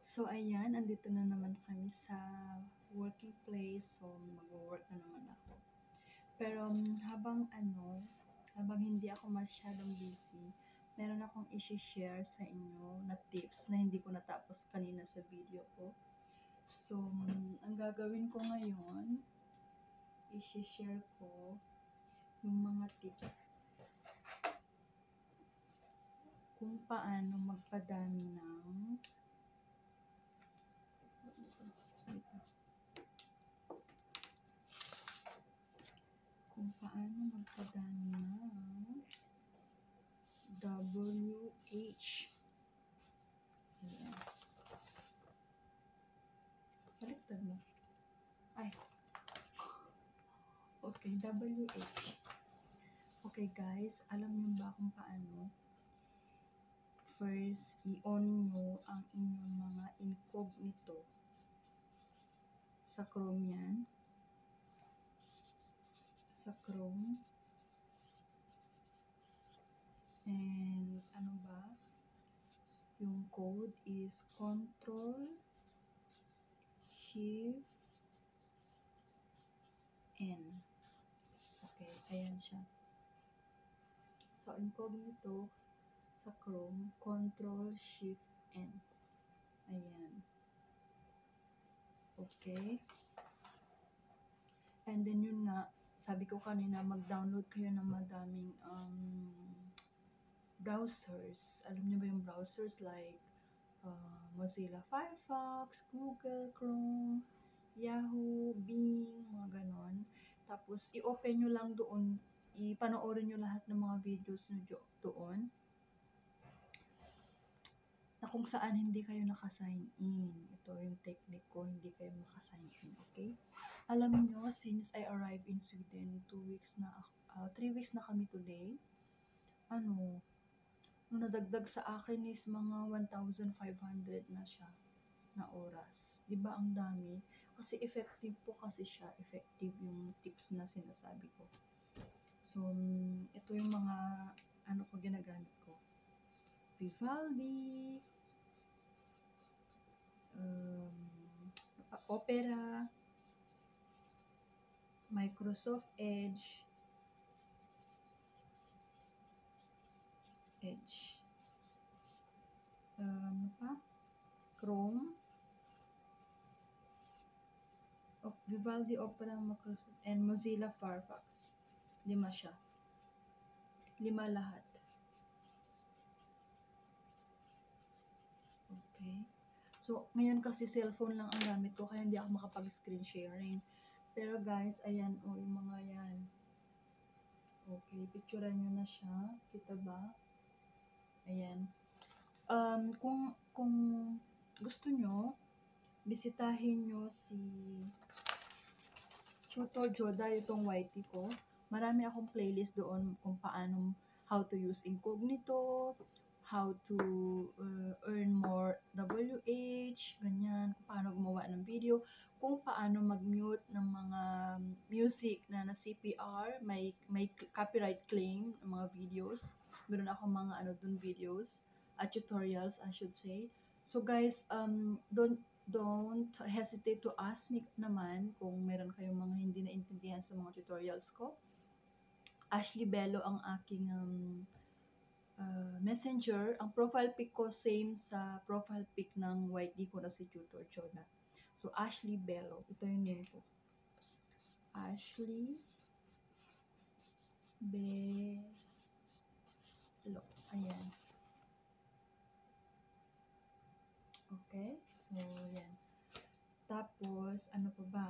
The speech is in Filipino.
So, ayan, andito na naman kami sa working place. So, mag-work na naman ako. Pero, habang hindi ako masyadong busy, meron akong isi-share sa inyo na tips na hindi ko natapos kanina sa video ko. So, ang gagawin ko ngayon, isi-share ko yung mga tips kung paano magpadami ng WH. Ayan. Baliktad mo. Ay. Okay, WH. Okay guys, alam niyo ba kung paano? First, i-on nyo ang inyong mga incognito. Sa Chrome yan. Sa Chrome. And ano ba? Yung code is Control Shift N. Okay, ayan siya. So, incognito sa Chrome, Control Shift N. Ayan. Okay. And then yun nga, sabi ko kanina, mag-download kayo ng madaming browsers. Alam niyo ba yung browsers like Mozilla Firefox, Google Chrome, Yahoo, Bing, mga ganon. Tapos, i-open nyo lang doon, ipanoorin nyo lahat ng mga videos nyo doon na kung saan hindi kayo nakasign in. Ito yung technique ko, hindi kayo makasign in, okay? Alam nyo, since I arrived in Sweden, 3 weeks na kami today, nung nadagdag sa akin is mga 1,500 na siya na oras. Diba ang dami? Kasi effective po kasi siya. Effective yung tips na sinasabi ko. So, ito yung mga ginagamit ko. Vivaldi, Opera, Microsoft Edge, Chrome, Vivaldi, Opera, Microsoft, and Mozilla Firefox. 5 siya. 5 lahat. Okay. So, ngayon kasi cellphone lang ang gamit ko, kaya hindi ako makapag-screen sharing. Pero guys, ayan, yung mga yan. Okay, picturean nyo na siya. Kita ba? Ayan. Kung gusto nyo, bisitahin nyo si Tutor Joda, itong YT ko. Marami akong playlist doon kung paano, how to use incognito, how to earn more WH, ganyan, kung paano gumawa ng video, kung paano mag-mute ng mga music na CPR, may copyright claim ng mga videos. Meron ako mga videos, tutorials, I should say. So guys, don't hesitate to ask me naman kung meron kayong mga hindi naintindihan sa mga tutorials ko. Ashley Bello ang aking messenger. Ang profile pic ko same sa profile pic ng YT ko na si Tutor Joda. So, Ashley Bello. Ito yung name ko. Ashley Bello. Ayan. Okay? So, yan. Tapos, ano pa ba?